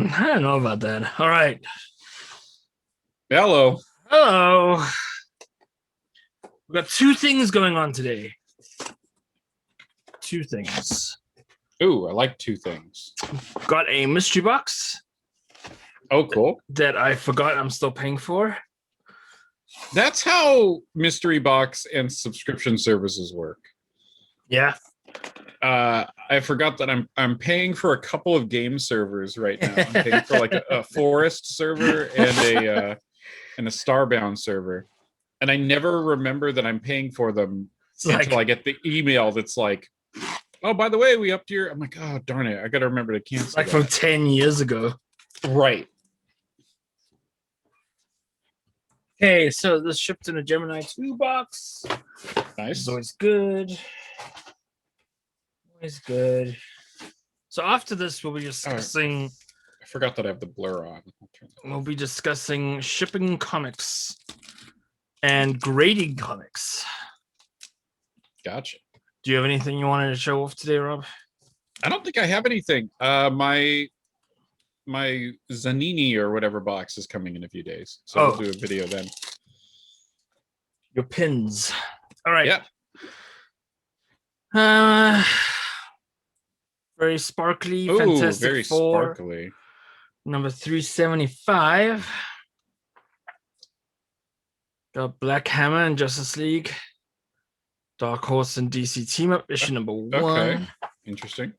I don't know about that. All right. Hello. Hello. We've got two things going on today. Two things. Ooh, I like two things. Got a mystery box Oh, cool. that I forgot I'm still paying for. That's how mystery box and subscription services work. Yeah. I forgot that I'm paying for a couple of game servers right now. I'm paying for like a forest server and a Starbound server, and I never remember that I'm paying for them until I get the email that's like, "Oh, by the way, we upped your." I'm like, "Oh, darn it! I got to remember to cancel." Like from 10 years ago. Right. Okay, so this shipped in a Gemini 2 box. Nice. It's always good. Always good. So after this, we'll be discussing. I forgot that I have the blur on. We'll be discussing shipping comics and grading comics. Gotcha. Do you have anything you wanted to show off today, Rob? I don't think I have anything. My Zanini or whatever box is coming in a few days, so we'll do a video then. Your pins. All right. Yeah. Very sparkly. Ooh, Fantastic very Four. sparkly. Number 375. Got Black Hammer and Justice League. Dark Horse and DC Team Up, issue number 1. Okay. Interesting.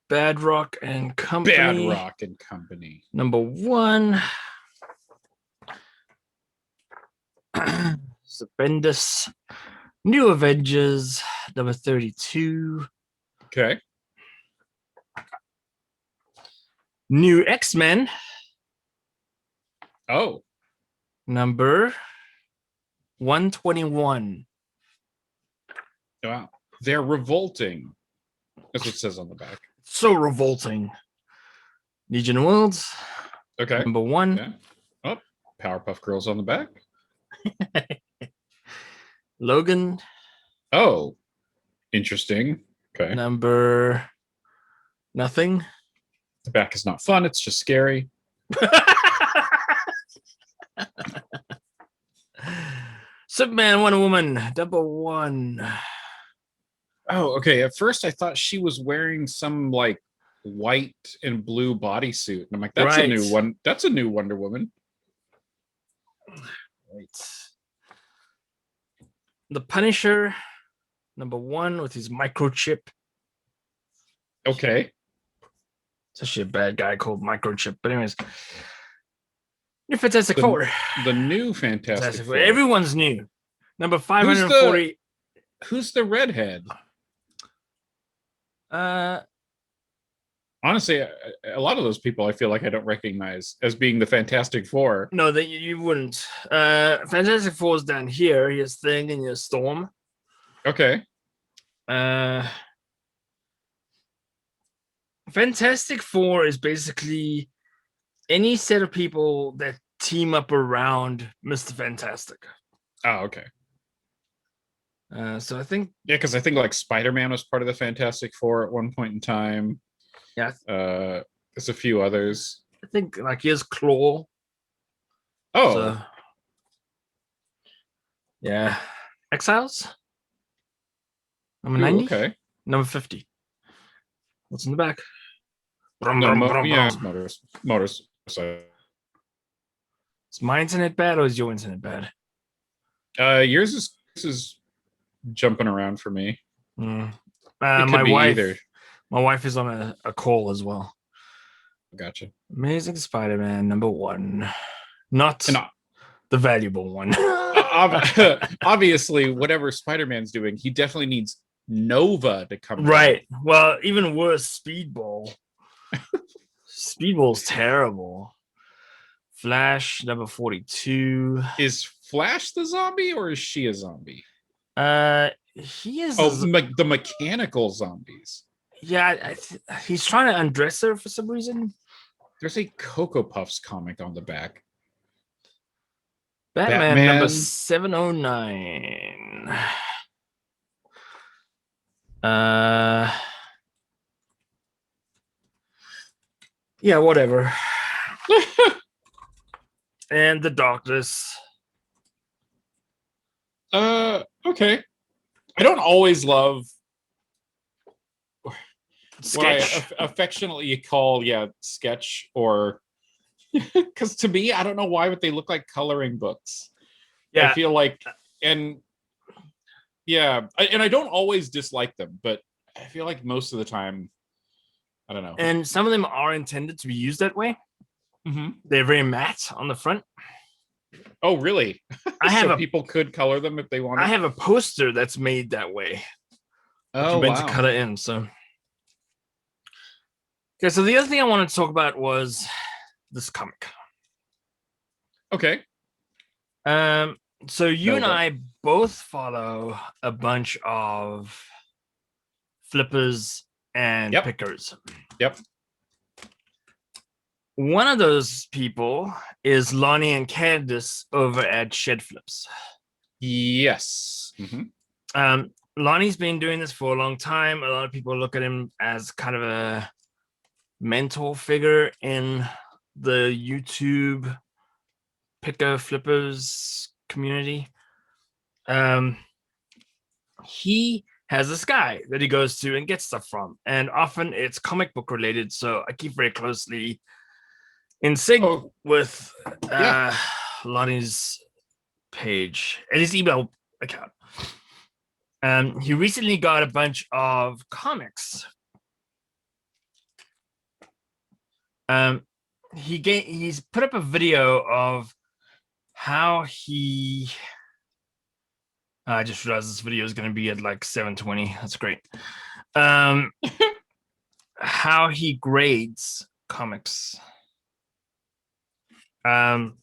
Bad Rock and Company. Bad Rock and Company. Number 1. Bendis. New Avengers, number 32. Okay. New X-Men. Oh. Number 121. Wow. They're revolting. That's what it says on the back. So revolting. Legion of Worlds. Okay. Number 1. Yeah. Oh, Powerpuff Girls on the back. Logan. Oh. Interesting. Okay. Number nothing. The back is not fun. It's just scary. Superman, Wonder Woman, number 1. Oh, okay. At first I thought she was wearing some like white and blue bodysuit. And I'm like, that's a new one. That's a new Wonder Woman. Right. The Punisher, number 1 with his microchip. Okay. It's actually a bad guy called Microchip. But anyways. New Fantastic Four. The new Fantastic Four. Everyone's new. Number 540. Who's the redhead? Honestly, a lot of those people I feel like I don't recognize as being the Fantastic Four. No, that you wouldn't. Fantastic Four is down here. He has Thing and he has Storm. Okay. Fantastic Four is basically any set of people that team up around Mr. Fantastic. Oh, okay. So I think because I think like Spider-Man was part of the Fantastic Four at one point in time. Yeah. There's a few others. I think like here's Claw. Oh. So, yeah. Exiles. Number 90. Okay. Number 50. What's in the back? Motors. So. Is my internet bad or is your internet bad? Yours is jumping around for me. My wife is on a call as well. Gotcha. Amazing Spider-Man number 1. Not the valuable one. Obviously, whatever Spider-Man's doing, he definitely needs Nova to come. Right. Down. Well, even worse, Speedball. Speedball's terrible. Flash number 42. Is Flash the zombie or is she a zombie? He is. The mechanical zombies. Yeah, he's trying to undress her for some reason. There's a Cocoa Puffs comic on the back. Batman number 709. Yeah, whatever. And the darkness. Okay. I don't always love what I Sketch. affectionately call, sketch, or because to me, I don't know why, but they look like coloring books. I Yeah. feel like, and and I don't always dislike them, but I feel like most of the time, I don't know. And some of them are intended to be used that way. Mm-hmm. They're very matte on the front. Oh, really? I have So a people could color them if they wanted. I have a poster that's made that way. That Oh, you're meant to wow. color in. So okay, so the other thing I wanted to talk about was this comic. Okay. Um, so you and Nova. I both follow a bunch of flippers and Yep. pickers. Yep. One of those people is Lonnie and Candace over at Shedflips. Yes. Mm-hmm. Lonnie's been doing this for a long time. A lot of people look at him as kind of a mentor figure in the YouTube picker flippers community. He has this guy that he goes to and gets stuff from, and often it's comic book related. So I keep very closely in sync with Yeah. Lonnie's page and his email account. He recently got a bunch of comics. He's put up a video of how he. I just realized this video is going to be at like 7:20. That's great. How he grades comics. And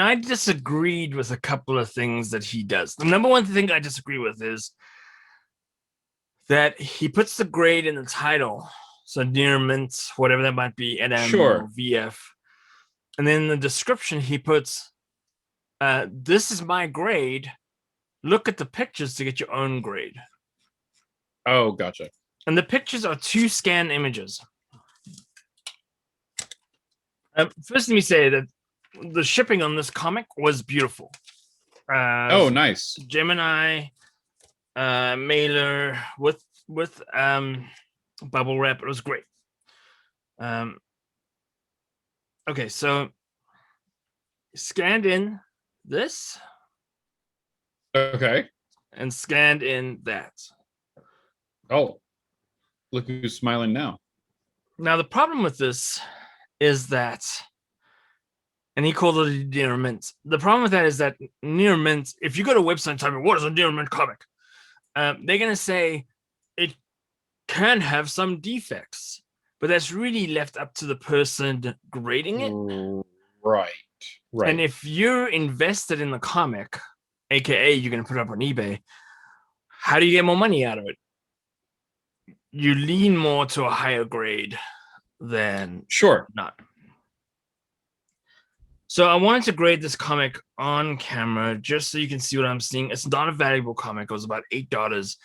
I disagreed with a couple of things that he does. The number one thing I disagree with is that he puts the grade in the title. So near mint, whatever that might be, NM Sure. or VF. And then in the description, he puts, this is my grade. Look at the pictures to get your own grade. Oh, gotcha. And the pictures are 2 scanned images. First, let me say that the shipping on this comic was beautiful. Oh, nice. Gemini mailer with bubble wrap. It was great. Okay, so scanned in this Okay. and scanned in that. Oh, look who's smiling now. Now the problem with this is that, and he called it a near mint. The problem with that is that near mint, if you go to a website and type in what is a near mint comic, they're gonna say it can have some defects, but that's really left up to the person grading it. Right. And if you're invested in the comic, aka you're gonna put it up on eBay, how do you get more money out of it? You lean more to a higher grade than not. So I wanted to grade this comic on camera just so you can see what I'm seeing. It's not a valuable comic. It was about $8.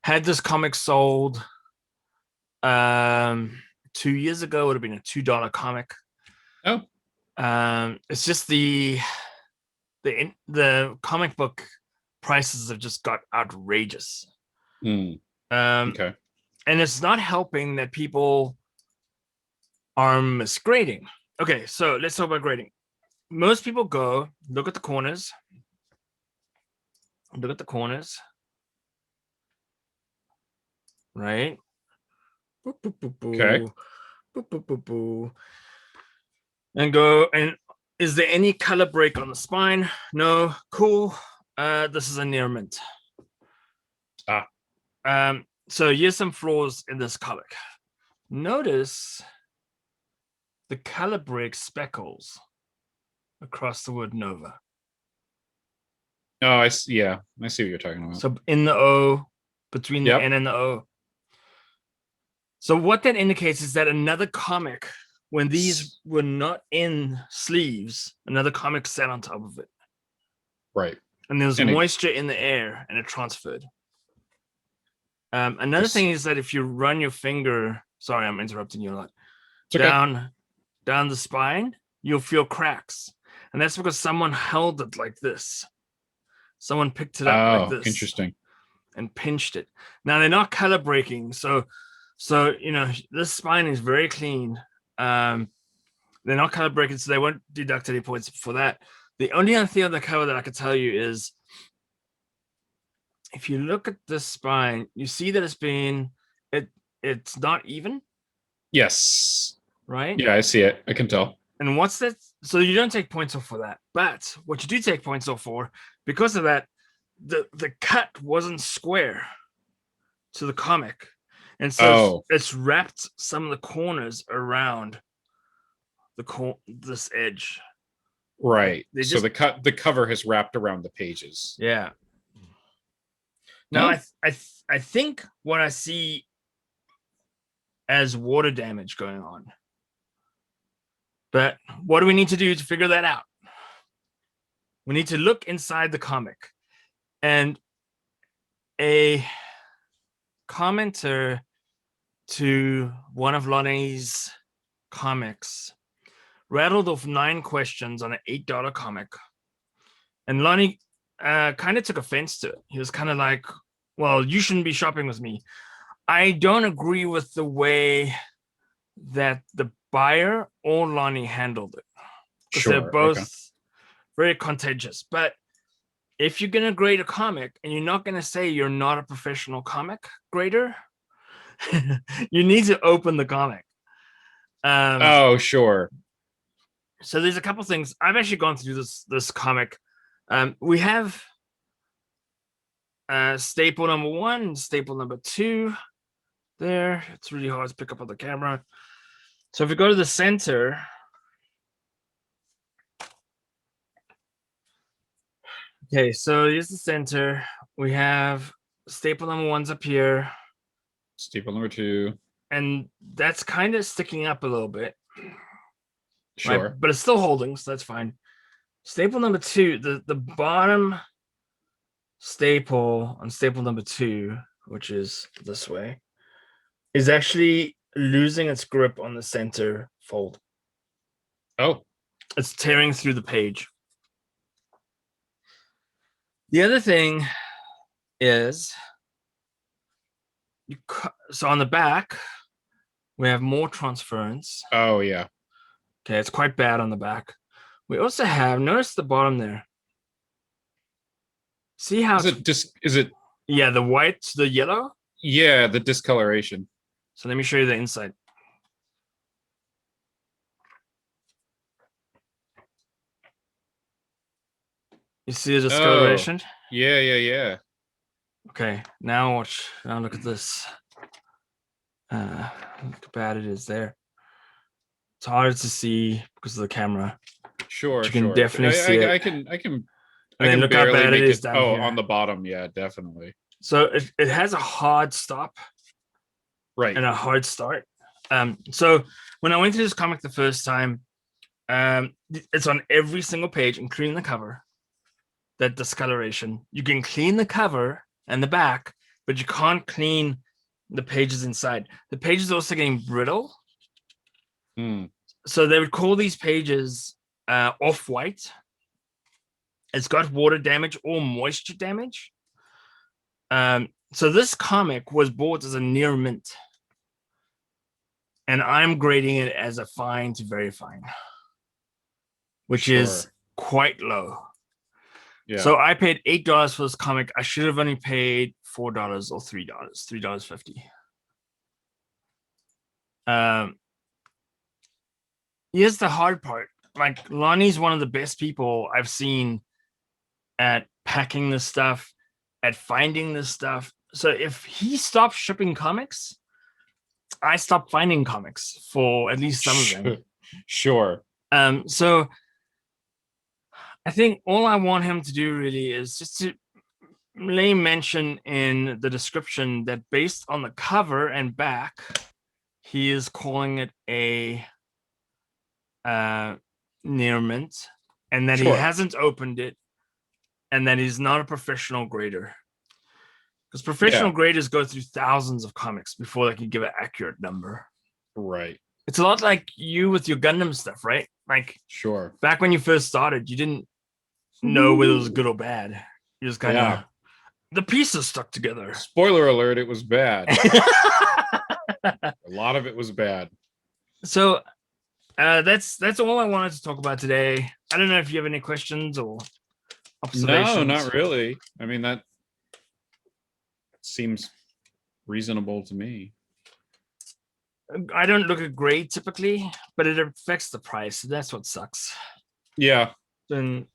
Had this comic sold 2 years ago, it would have been a $2 comic. Oh. It's just the comic book prices have just got outrageous. Okay. And it's not helping that people are misgrading. Okay, so let's talk about grading. Most people go look at the corners. Look at the corners. Right? Boop, boop, boop, boop. Okay. Boop, boop, boop, boop. And go, and is there any color break on the spine? No. Cool. This is a near mint. So here's some flaws in this comic. Notice the color break speckles across the word Nova. Oh, I see what you're talking about. So in the O, between the N and the O. So what that indicates is that another comic, when these were not in sleeves, another comic sat on top of it. Right. And there was moisture in the air and it transferred. Another thing is that if you run your finger, sorry, I'm interrupting you a lot. It's okay. down the spine, you'll feel cracks. And that's because someone held it like this. Someone picked it up like Oh, this interesting. and pinched it. Now they're not color breaking, so this spine is very clean. They're not color breaking, so they won't deduct any points for that. The only other thing on the cover that I could tell you is, if you look at this spine, you see that it's not even, Yes. right? Yeah, I see it. I can tell. And what's that? So you don't take points off for that. But what you do take points off for, because of that, the cut wasn't square to the comic. And so it's wrapped some of the corners around this edge. Right. So the cover has wrapped around the pages. Yeah. Now I think what I see as water damage going on. But what do we need to do to figure that out? We need to look inside the comic. And a commenter to one of Lonnie's comics rattled off 9 questions on an $8 comic. And Lonnie kind of took offense to it. He was kind of like, well, you shouldn't be shopping with me. I don't agree with the way that the buyer or Lonnie handled it. Because they're both very contagious. But if you're going to grade a comic and you're not going to say you're not a professional comic grader, you need to open the comic. Sure. So there's a couple things. I've actually gone through this comic. We have staple number 1, staple number 2 there. It's really hard to pick up on the camera. So if we go to the center, okay, so here's the center. We have staple number 1's up here. Staple number 2. And that's kind of sticking up a little bit. Sure. Right? But it's still holding, so that's fine. Staple number 2, the bottom staple on staple number 2, which is this way, is actually losing its grip on the center fold. Oh. It's tearing through the page. The other thing is, so on the back, we have more transference. Oh, yeah. Okay, it's quite bad on the back. We also have, notice the bottom there. See how is it? Yeah, the white, the yellow. Yeah, the discoloration. So let me show you the inside. You see the discoloration? Yeah. Okay, now watch. Now look at this. Look how bad it is there. It's harder to see because of the camera. Sure, you can definitely see it. I can look how bad it is down here. On the bottom, yeah, definitely. So it has a hard stop, right, and a hard start. So when I went through this comic the first time, it's on every single page, including the cover. That discoloration. You can clean the cover and the back, but you can't clean the pages inside. The pages are also getting brittle. So they would call these pages off-white. It's got water damage or moisture damage. So this comic was bought as a near mint. And I'm grading it as a fine to very fine, which is quite low. Yeah. So I paid $8 for this comic. I should have only paid $4 or $3, $3.50. Here's the hard part. Like, Lonnie's one of the best people I've seen at packing this stuff, at finding this stuff. So if he stops shipping comics, I stop finding comics for at least some of them. Sure. So I think all I want him to do really is just to lay mention in the description that based on the cover and back, he is calling it a near mint, and that he hasn't opened it, and that he's not a professional grader. Because professional graders go through thousands of comics before they can give an accurate number. Right. It's a lot like you with your Gundam stuff, right? Like Sure. back when you first started, you didn't know whether it was good or bad. You just kind of Yeah. the pieces stuck together. Spoiler alert, it was bad. A lot of it was bad. So that's all I wanted to talk about today. I don't know if you have any questions or observations. No, not really. I mean, that seems reasonable to me. I don't look at grade typically, but it affects the price. That's what sucks. Yeah. When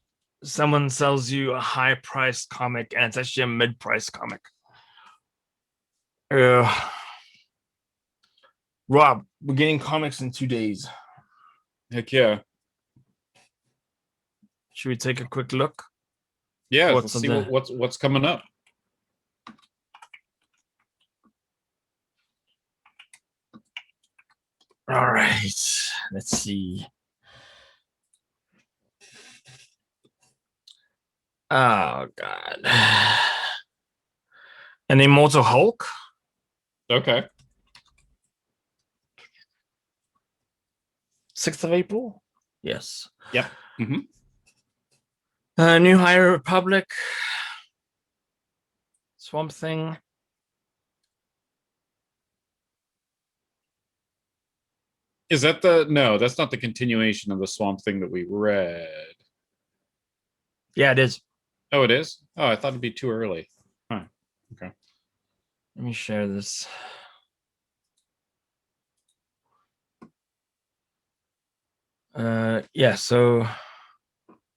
someone sells you a high priced comic and it's actually a mid priced comic. Rob, we're getting comics in 2 days. Heck yeah. Should we take a quick look? Yeah, let's see what's coming up. All right, let's see. Oh God, an Immortal Hulk. Okay. 6th of April. Yes. Yep. Mm-hmm. New High Republic. Swamp Thing. Is that no, that's not the continuation of the Swamp Thing that we read. Yeah, it is. Oh, it is? Oh, I thought it'd be too early. Huh. Okay. Let me share this. Yeah, so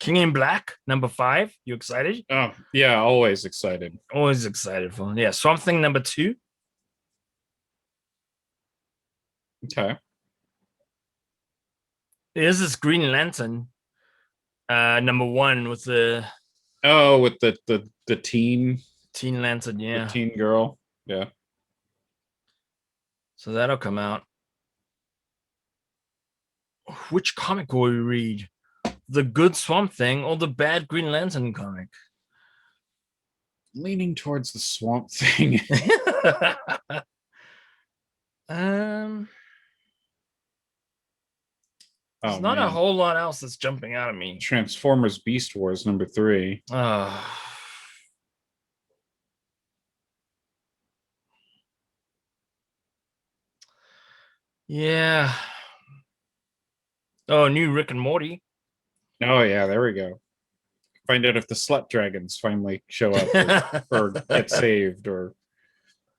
King in Black, number 5. You excited? Oh, yeah, always excited. Always excited for. Yeah, Swamp Thing number 2. Okay. There's this Green Lantern, number 1 with the with the teen Lantern, yeah. the teen girl. Yeah. So that'll come out. Which comic will we read? The good Swamp Thing or the bad Green Lantern comic? Leaning towards the Swamp Thing. There's not a whole lot else that's jumping out at me. Transformers Beast Wars number 3. Yeah. Oh, new Rick and Morty. Oh yeah, there we go. Find out if the slut dragons finally show up or get saved or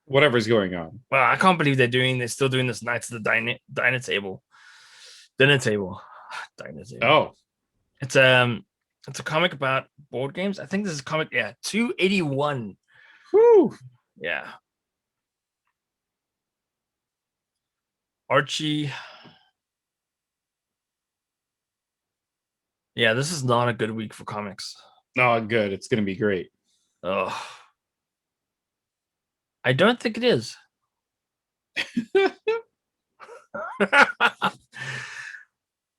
whatever's going on. Well, I can't believe they're still doing this Knights of the Dinner Table. Dinner Table. Oh. It's a comic about board games. I think this is comic, 281. Whew. Yeah. Archie. Yeah, this is not a good week for comics. Oh, good. It's going to be great. Oh, I don't think it is.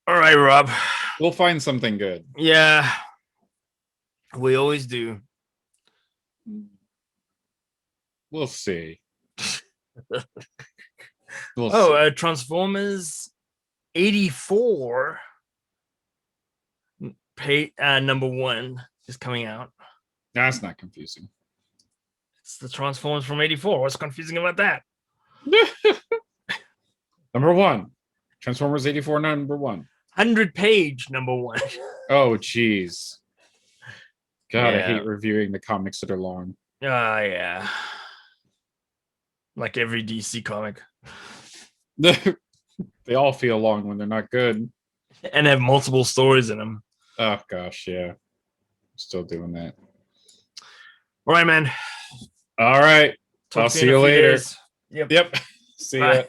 All right, Rob. We'll find something good. Yeah, we always do. We'll see. Transformers 84 number 1 is coming out. That's not confusing. It's the Transformers from 84. What's confusing about that? Number 1. Transformers 84 number 1. 100-page number 1. Oh, jeez. God, Yeah. I hate reviewing the comics that are long. Yeah. Like every DC comic. They all feel long when they're not good. And have multiple stories in them. Oh, gosh, yeah. Still doing that. All right, man. All right. I'll see you later. Yep. Yep. See ya.